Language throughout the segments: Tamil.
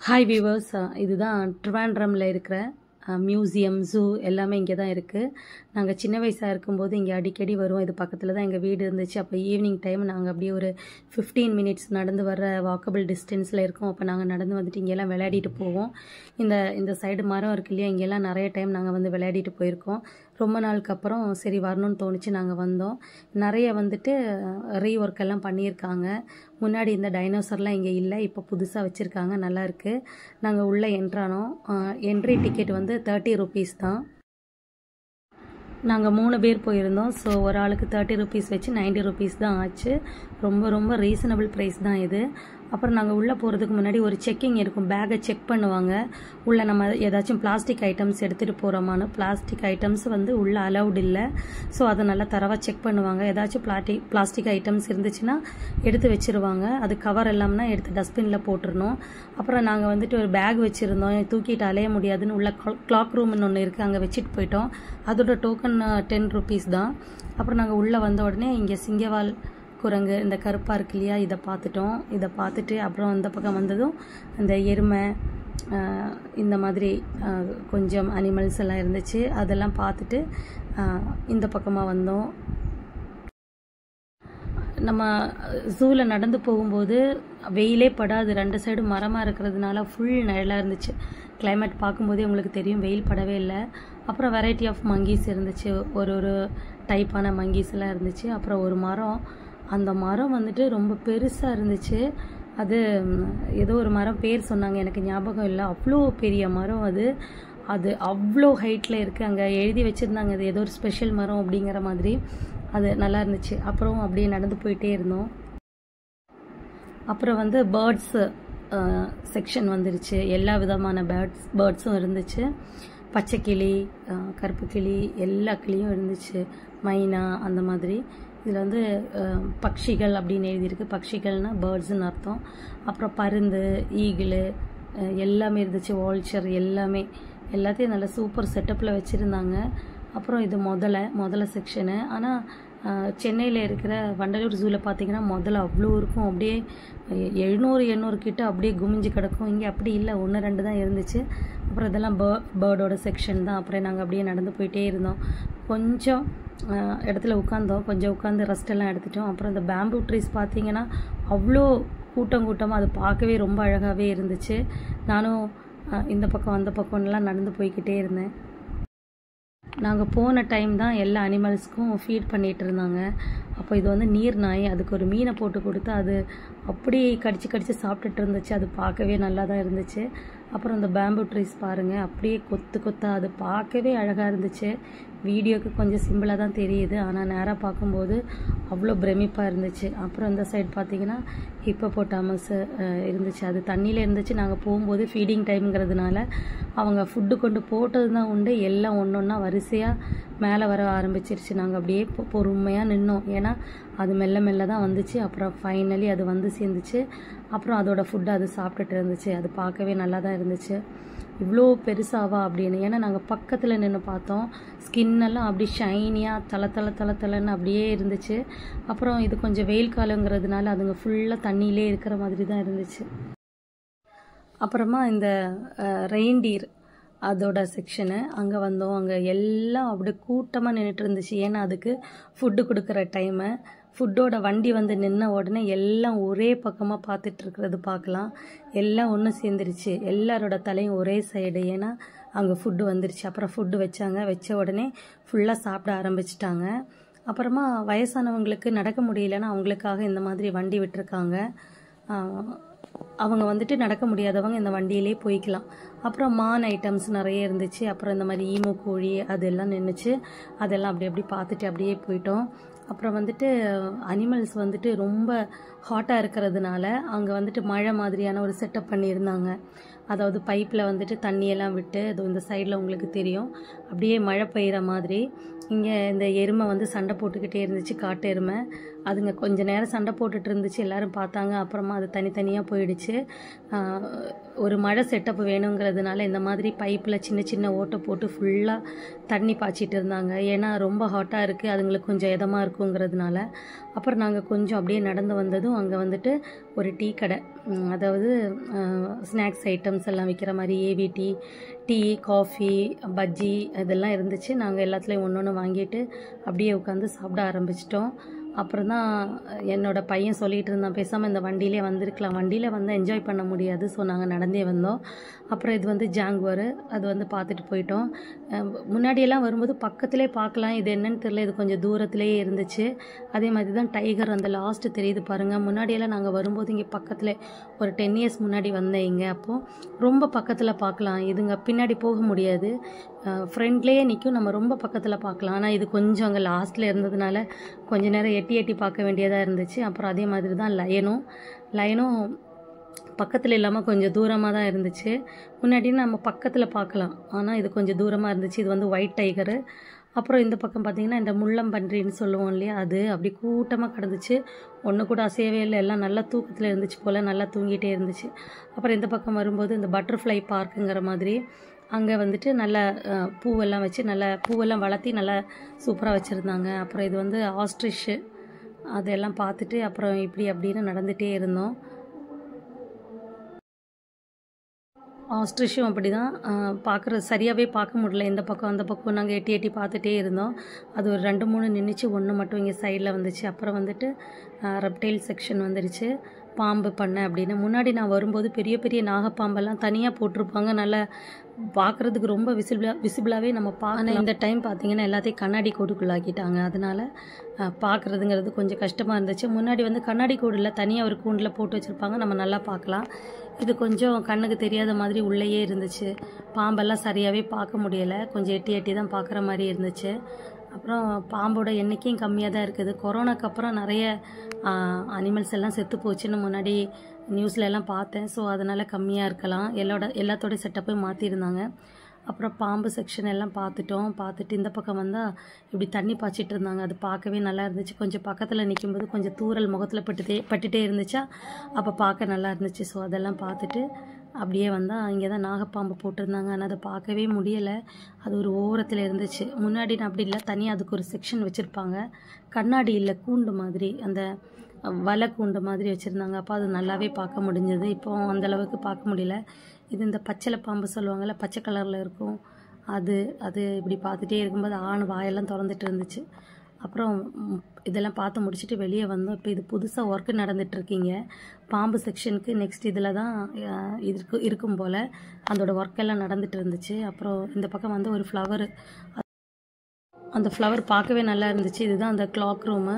ஹாய் வியூவர்ஸ், இதுதான் ட்ரிவாண்ட்ரமில் இருக்கிற மியூசியம், ஜூ எல்லாமே இங்கே தான் இருக்குது. நாங்கள் சின்ன வயசாக இருக்கும்போது இங்கே அடிக்கடி வருவோம். இது பக்கத்தில் தான் எங்கள் வீடு இருந்துச்சு. அப்போ ஈவினிங் டைம் நாங்கள் அப்படியே ஒரு 15 மினிட்ஸ் நடந்து வர வாக்கபிள் டிஸ்டன்ஸில் இருக்கோம். அப்போ நாங்கள் நடந்து வந்துட்டு இங்கெல்லாம் விளையாடிட்டு போவோம். இந்த சைடு மரம் இருக்கு இல்லையா, இங்கெல்லாம் நிறைய டைம் நாங்கள் வந்து விளையாடிட்டு போயிருக்கோம். ரொம்ப நாளுக்கு அப்புறம் சரி வரணும்னு தோணுச்சு, நாங்கள் வந்தோம். நிறைய வந்துட்டு ரீஒர்க் எல்லாம் பண்ணியிருக்காங்க. முன்னாடி இந்த டைனோசர்லாம் இங்கே இல்லை, இப்போ புதுசாக வச்சுருக்காங்க, நல்லாயிருக்கு. நாங்கள் உள்ளே என்ட்ரானோம். என்ட்ரி டிக்கெட் வந்து 30 ருபீஸ் தான். நாங்கள் 3 பேர் போயிருந்தோம். ஸோ ஒரு ஆளுக்கு 30 ருபீஸ் வச்சு 90 ருபீஸ் தான் ஆச்சு. ரொம்ப ரொம்ப ரீசனபிள் ப்ரைஸ் தான் இது. அப்புறம் நாங்கள் உள்ளே போகிறதுக்கு முன்னாடி ஒரு செக்கிங் இருக்கும். பேக்கை செக் பண்ணுவாங்க. உள்ளே நம்ம ஏதாச்சும் பிளாஸ்டிக் ஐட்டம்ஸ் எடுத்துகிட்டு போகிறோமான்னு. பிளாஸ்டிக் ஐட்டம்ஸ் வந்து உள்ளே அலவுட் இல்லை. ஸோ அதை நல்லா தரவாக செக் பண்ணுவாங்க. ஏதாச்சும் பிளாஸ்டிக் ஐட்டம்ஸ் இருந்துச்சுன்னா எடுத்து வச்சுருவாங்க. அது கவர் எல்லாம்னா எடுத்து டஸ்ட்பினில் போட்டுருணும். அப்புறம் நாங்கள் வந்துட்டு ஒரு பேக் வச்சுருந்தோம். தூக்கிட்டு அலைய முடியாதுன்னு உள்ள கிளாக் ரூம்னு ஒன்று இருக்குது, அங்கே வச்சுட்டு போயிட்டோம். அதோட டோக்கன் 10 ருபீஸ் தான். அப்புறம் நாங்கள் உள்ளே வந்த உடனே இங்கே சிங்கவால் குரங்கு, இந்த கருப்பாக இருக்கு இல்லையா, இதை பார்த்துட்டோம். இதை பார்த்துட்டு அப்புறம் அந்த பக்கம் வந்ததும் இந்த எருமை, இந்த மாதிரி கொஞ்சம் அனிமல்ஸ் எல்லாம் இருந்துச்சு. அதெல்லாம் பார்த்துட்டு இந்த பக்கமாக வந்தோம். நம்ம ஜூவில் நடந்து போகும்போது வெயிலே படாது. 2 சைடு மரமாக இருக்கிறதுனால ஃபுல் நிழலாக இருந்துச்சு. கிளைமேட் பார்க்கும்போதே உங்களுக்கு தெரியும், வெயில் படவே இல்லை. அப்புறம் வெரைட்டி ஆஃப் மங்கீஸ் இருந்துச்சு. ஒரு டைப்பான மங்கீஸ் எல்லாம் இருந்துச்சு. அப்புறம் ஒரு மரம், அந்த மரம் வந்துட்டு ரொம்ப பெருசாக இருந்துச்சு. அது ஏதோ ஒரு மரம் பேர் சொன்னாங்க, எனக்கு ஞாபகம் இல்லை. அவ்வளோ பெரிய மரம் அது அவ்வளோ ஹைட்டில் இருக்குது. அங்கே எழுதி வச்சுருந்தாங்க, அது ஏதோ ஒரு ஸ்பெஷல் மரம் அப்படிங்கிற மாதிரி. அது நல்லா இருந்துச்சு. அப்புறம் அப்படியே நடந்து போயிட்டே இருந்தோம். அப்புறம் வந்து பேர்ட்ஸு செக்ஷன் வந்துருச்சு. எல்லா விதமான பேர்ட்ஸும் இருந்துச்சு. பச்சை கிளி, கருப்பு கிளி, எல்லா கிளியும் இருந்துச்சு. மைனா, அந்த மாதிரி. இதில் வந்து பட்சிகள் அப்படின்னு எழுதியிருக்கு. பட்சிகள்னால் பேர்ட்ஸுன்னு அர்த்தம். அப்புறம் பருந்து, ஈகிள் எல்லாமே இருந்துச்சு. வால்ச்சர் எல்லாத்தையும் நல்ல சூப்பர் செட்டப்பில் வச்சுருந்தாங்க. அப்புறம் இது முதல்ல செக்ஷனு. ஆனால் சென்னையில் இருக்கிற வண்டலூர் ஜூவில் பார்த்தீங்கன்னா முதல்ல அவ்வளோ இருக்கும். அப்படியே 700-800 கிட்ட அப்படியே குமிஞ்சு கிடக்கும். இங்கே அப்படி இல்லை, 1-2 தான் இருந்துச்சு. அப்புறம் இதெல்லாம் பேர்டோட செக்ஷன் தான். அப்புறம் நாங்கள் அப்படியே நடந்து போயிட்டே இருந்தோம். கொஞ்சம் இடத்துல உட்காந்தோம், கொஞ்சம் உட்காந்து ரெஸ்ட் எல்லாம் எடுத்துட்டோம். அப்புறம் இந்த பேம்பூ ட்ரீஸ் பார்த்தீங்கன்னா அவ்வளோ கூட்டமாக அது பார்க்கவே ரொம்ப அழகாகவே இருந்துச்சு. நானும் இந்த பக்கம் அந்த பக்கம்லாம் நடந்து போய்கிட்டே இருந்தேன். நாங்கள் போன டைம் தான் எல்லா அனிமல்ஸ்க்கும் ஃபீட் பண்ணிகிட்டு இருந்தாங்க. அப்போ இது வந்து நீர் நாய், அதுக்கு ஒரு மீனை போட்டு கொடுத்து அது அப்படி கடிச்சு சாப்பிட்டுட்டு இருந்துச்சு. அது பார்க்கவே நல்லா தான் இருந்துச்சு. அப்புறம் இந்த பேம்பூ ட்ரீஸ் பாருங்கள், அப்படியே கொத்தா அது பார்க்கவே அழகாக இருந்துச்சு. வீடியோக்கு கொஞ்சம் சிம்பிளாக தான் தெரியுது, ஆனால் நேராக பார்க்கும்போது அவ்வளோ பிரமிப்பாக இருந்துச்சு. அப்புறம் இந்த சைடு பார்த்தீங்கன்னா ஹிப்போபோட்டாமஸ் இருந்துச்சு. அது தண்ணியில் இருந்துச்சு. நாங்கள் போகும்போது ஃபீடிங் டைம்ங்கிறதுனால அவங்க ஃபுட்டு கொண்டு போட்டது தான் உண்டு. எல்லாம் ஒன்றா வரிசையாக மேலே வர ஆரம்பிச்சிருச்சு. நாங்கள் அப்படியே பொறுமையாக நின்னோம். ஏன்னா அது மெல்ல தான் வந்துச்சு. அப்புறம் ஃபைனலி அது வந்து சேர்ந்துச்சு. அப்புறம் அதோட ஃபுட்டு அது சாப்பிட்டுட்டு இருந்துச்சு. அது பார்க்கவே நல்லா தான் இருந்துச்சு. இவ்வளோ பெருசாவா அப்படின்னு. ஏன்னா நாங்கள் பக்கத்தில் நின்று பார்த்தோம். ஸ்கின்னெல்லாம் அப்படி ஷைனியாக தலை அப்படியே இருந்துச்சு. அப்புறம் இது கொஞ்சம் வெயில் காலங்கிறதுனால அதுங்க ஃபுல்லாக தண்ணியிலே இருக்கிற மாதிரி தான் இருந்துச்சு. அப்புறமா இந்த ரெயின்டீர் அதோட செக்ஷனு அங்கே வந்தோம். அங்கே எல்லாம் அப்படியே கூட்டமாக நின்றுட்டு இருந்துச்சு. ஏன்னா அதுக்கு ஃபுட்டு கொடுக்குற டைமு. ஃபுட்டோட வண்டி வந்து நின்ன உடனே எல்லாம் ஒரே பக்கமாக பார்த்துட்டு இருக்கிறது பார்க்கலாம். எல்லாம் ஒன்று சேர்ந்துருச்சு. எல்லாரோட தலையும் ஒரே சைடு. ஏன்னா அங்கே ஃபுட்டு வந்துருச்சு. அப்புறம் ஃபுட்டு வச்ச உடனே ஃபுல்லாக சாப்பிட ஆரம்பிச்சிட்டாங்க. அப்புறமா வயசானவங்களுக்கு நடக்க முடியலன்னா அவங்களுக்காக இந்த மாதிரி வண்டி விட்டுருக்காங்க. அவங்க வந்துட்டு நடக்க முடியாதவங்க இந்த வண்டியிலே போய்க்கலாம். அப்புறம் மான் ஐட்டம்ஸ் நிறைய இருந்துச்சு. அப்புறம் இந்த மாதிரி ஈமு கோழி அதெல்லாம் நின்றுச்சு. அதெல்லாம் அப்படி பார்த்துட்டு அப்படியே போயிட்டோம். அப்புறம் வந்துட்டு அனிமல்ஸ் வந்துட்டு ரொம்ப ஹாட்டாக இருக்கிறதுனால அங்கே வந்துட்டு மழை மாதிரியான ஒரு செட்டப் பண்ணியிருந்தாங்க. அதாவது பைப்பில் வந்துட்டு தண்ணியெல்லாம் விட்டு, அது இந்த சைடில் உங்களுக்கு தெரியும், அப்படியே மழை பெய்கிற மாதிரி. இங்கே இந்த எருமை வந்து சண்டை போட்டுக்கிட்டே இருந்துச்சு, காட்டு எருமை. அதுங்க கொஞ்ச நேரம் சண்டை போட்டுட்டு இருந்துச்சு. எல்லோரும் பார்த்தாங்க. அப்புறமா அது தனித்தனியாக போயிடுச்சு. ஒரு மழை செட்டப் வேணுங்கிறதுனால இந்த மாதிரி பைப்பில் சின்ன ஓட்டை போட்டு ஃபுல்லாக தண்ணி பாய்ச்சிட்டு இருந்தாங்க. ஏன்னா ரொம்ப ஹாட்டாக இருக்குது, அதுங்களுக்கு கொஞ்சம் இதமாக இருக்குங்கிறதுனால. அப்புறம் நாங்கள் கொஞ்சம் அப்படியே நடந்து வந்ததும் அங்கே வந்துட்டு ஒரு டீ கடை, அதாவது ஸ்நாக்ஸ் ஐட்டம்ஸ் எல்லாம் விற்கிற மாதிரி ஏவி டீ, காஃபி, பஜ்ஜி இதெல்லாம் இருந்துச்சு. நாங்கள் எல்லாத்துலேயும் ஒன்று ஒன்று வாங்கிட்டு அப்படியே உட்காந்து சாப்பிட ஆரம்பிச்சிட்டோம். அப்புறம் தான் என்னோடய பையன் சொல்லிகிட்டு இருந்தான், பேசாமல் இந்த வண்டியிலே வந்திருக்கலாம், வண்டியில் வந்து என்ஜாய் பண்ண முடியாது, ஸோ நாங்கள் நடந்தே வந்தோம். அப்புறம் இது வந்து ஜாங்குவர், அது வந்து பார்த்துட்டு போயிட்டோம். முன்னாடியெல்லாம் வரும்போது பக்கத்திலே பார்க்கலாம், இது என்னன்னு தெரியல, இது கொஞ்சம் தூரத்துலேயே இருந்துச்சு. அதே மாதிரி தான் டைகர் அந்த லாஸ்ட்டு தெரியுது பாருங்கள். முன்னாடியெல்லாம் நாங்கள் வரும்போது இங்கே பக்கத்தில் ஒரு 10 இயர்ஸ் முன்னாடி வந்தேன் இங்கே, அப்போது ரொம்ப பக்கத்தில் பார்க்கலாம். இதுங்க பின்னாடி போக முடியாது, ஃப்ரெண்ட்லேயே நிற்கும், நம்ம ரொம்ப பக்கத்தில் பார்க்கலாம். ஆனால் இது கொஞ்சம் அங்கே லாஸ்ட்டில் இருந்ததுனால கொஞ்ச நேரம் எட்டி பார்க்க வேண்டியதாக இருந்துச்சு. அப்புறம் அதே மாதிரி தான் லயனும் பக்கத்தில் இல்லாமல் கொஞ்சம் தூரமாக தான் இருந்துச்சு. முன்னாடி நம்ம பக்கத்தில் பார்க்கலாம், ஆனால் இது கொஞ்சம் தூரமாக இருந்துச்சு. இது வந்து ஒயிட் டைகரு. அப்புறம் இந்த பக்கம் பார்த்திங்கன்னா இந்த முள்ளம்பன்றின்னு சொல்லுவோம் இல்லையா, அது அப்படி கூட்டமாக கிடந்துச்சு. ஒன்று கூட அசையவே இல்லை, எல்லாம் நல்லா தூக்கத்தில் இருந்துச்சு போல், நல்லா தூங்கிட்டே இருந்துச்சு. அப்புறம் இந்த பக்கம் வரும்போது இந்த பட்டர்ஃப்ளை பார்க்குங்கிற மாதிரி அங்கே வந்துட்டு நல்ல பூவெல்லாம் வச்சு, நல்ல பூவெல்லாம் வளர்த்தி நல்லா சூப்பராக வச்சுருந்தாங்க. அப்புறம் இது வந்து ஆஸ்ட்ரிச்சு, அதெல்லாம் பார்த்துட்டு அப்புறம் இப்படி அப்படின்னு நடந்துகிட்டே இருந்தோம். ஆஸ்ட்ரிச்சும் அப்படி தான், பார்க்குறது சரியாகவே பார்க்க முடியல, இந்த பக்கம் அந்த பக்கம் நாங்கள் எட்டி பார்த்துட்டே இருந்தோம். அது ஒரு 2-3 நின்றுச்சு, ஒன்று மட்டும் இங்கே சைடில் வந்துச்சு. அப்புறம் வந்துட்டு ரெப்டைல் செக்ஷன் வந்துடுச்சு, பாம்பு பண்ணை அப்படின்னு. முன்னாடி நான் வரும்போது பெரிய பெரிய நாகப்பாம்பெல்லாம் தனியாக போட்டிருப்பாங்க, நல்லா பார்க்குறதுக்கு ரொம்ப விசிபிளாகவே நம்ம பார்க்கலாம். இந்த டைம் பார்த்திங்கன்னா எல்லாத்தையும் கண்ணாடி கூண்டுக்குள்ளாக்கிட்டாங்க, அதனால் பார்க்குறதுங்கிறது கொஞ்சம் கஷ்டமாக இருந்துச்சு. முன்னாடி வந்து கண்ணாடி கூண்டில் தனியாக ஒரு கூண்டில் போட்டு வச்சுருப்பாங்க, நம்ம நல்லா பார்க்கலாம். இது கொஞ்சம் கண்ணுக்கு தெரியாத மாதிரி உள்ளேயே இருந்துச்சு, பாம்பெல்லாம் சரியாகவே பார்க்க முடியலை, கொஞ்சம் எட்டி தான் பார்க்குற மாதிரி இருந்துச்சு. அப்புறம் பாம்போட எண்ணிக்கையும் கம்மியாக தான் இருக்குது. கொரோனாக்கு அப்புறம் நிறைய அனிமல்ஸ் எல்லாம் செத்து போச்சுன்னு முன்னாடி நியூஸில் எல்லாம் பார்த்தேன். ஸோ அதனால் கம்மியாக இருக்கலாம், எல்லாத்தோட செட்டப்பையும் மாற்றிருந்தாங்க. அப்புறம் பாம்பு செக்ஷன் எல்லாம் பார்த்துட்டு இந்த பக்கம் வந்தால் இப்படி தண்ணி பாய்ச்சிட்டு இருந்தாங்க, அது பார்க்கவே நல்லா இருந்துச்சு. கொஞ்சம் பக்கத்தில் நிற்கும்போது கொஞ்சம் தூரல் முகத்தில் பட்டுட்டே இருந்துச்சா, அப்போ பார்க்க நல்லா இருந்துச்சு. ஸோ அதெல்லாம் பார்த்துட்டு அப்படியே வந்தால் இங்கே தான் நாகப்பாம்பு போட்டிருந்தாங்க, ஆனால் அதை பார்க்கவே முடியலை, அது ஒரு ஓரத்தில் இருந்துச்சு. முன்னாடி நான் அப்படி இல்லை, தனியாக அதுக்கு ஒரு செக்ஷன் வச்சுருப்பாங்க, கண்ணாடி இல்லை, கூண்டு மாதிரி, அந்த வலை கூண்டு மாதிரி வச்சுருந்தாங்க. அப்போ அது நல்லாவே பார்க்க முடிஞ்சது. இப்போ அந்தளவுக்கு பார்க்க முடியல. இது இந்த பச்சளை பாம்பு சொல்லுவாங்கள்ல, பச்சை கலரில் இருக்கும், அது இப்படி பார்த்துட்டே இருக்கும்போது ஆண் வாயெல்லாம் திறந்துட்டு இருந்துச்சு. அப்புறம் இதெல்லாம் பார்த்து முடிச்சுட்டு வெளியே வந்தோம். இப்போ இது புதுசாக ஒர்க்கு நடந்துகிட்ருக்கீங்க பாம்பு செக்ஷனுக்கு, நெக்ஸ்ட் இதில் தான் இருக்கும் போல் அதோட ஒர்க்கெல்லாம் நடந்துகிட்டு இருந்துச்சு. அப்புறம் இந்த பக்கம் வந்து ஒரு ஃப்ளவரு, அந்த ஃப்ளவர் பார்க்கவே நல்லா இருந்துச்சு. இதுதான் அந்த கிளாக் ரூமு,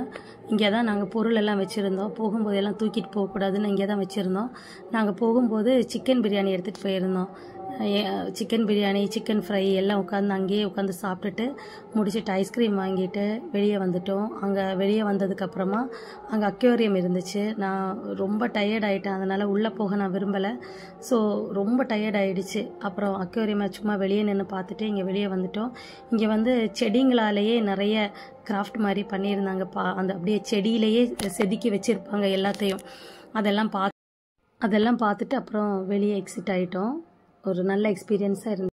இங்கே தான் நாங்கள் பொருள் எல்லாம் வச்சுருந்தோம். போகும்போது எல்லாம் தூக்கிட்டு போகக்கூடாதுன்னு இங்கே தான் வச்சுருந்தோம். நாங்கள் போகும்போது சிக்கன் பிரியாணி எடுத்துகிட்டு போயிருந்தோம். சிக்கன் பிரியாணி, சிக்கன் ஃப்ரை எல்லாம் அங்கேயே உட்காந்து சாப்பிட்டுட்டு முடிச்சுட்டு ஐஸ்கிரீம் வாங்கிட்டு வெளியே வந்துட்டோம். அங்கே வெளியே வந்ததுக்கப்புறமா அங்கே அக்வேரியம் இருந்துச்சு. நான் ரொம்ப டயர்ட் ஆகிட்டேன், அதனால் உள்ளே போக நான் விரும்பலை. ஸோ ரொம்ப டயர்ட் ஆகிடுச்சு. அப்புறம் அக்வேரியமை சும்மா வெளியே நின்று பார்த்துட்டு இங்கே வெளியே வந்துட்டோம். இங்கே வந்து செடிங்களாலேயே நிறைய கிராஃப்ட் மாதிரி பண்ணியிருந்தாங்க, அந்த அப்படியே செடியிலேயே செதுக்கி வச்சுருப்பாங்க எல்லாத்தையும். அதெல்லாம் பார்த்துட்டு அப்புறம் வெளியே எக்ஸிட் ஆகிட்டோம். ஒரு நல்ல எக்ஸ்பீரியன்ஸாக இருந்துச்சு.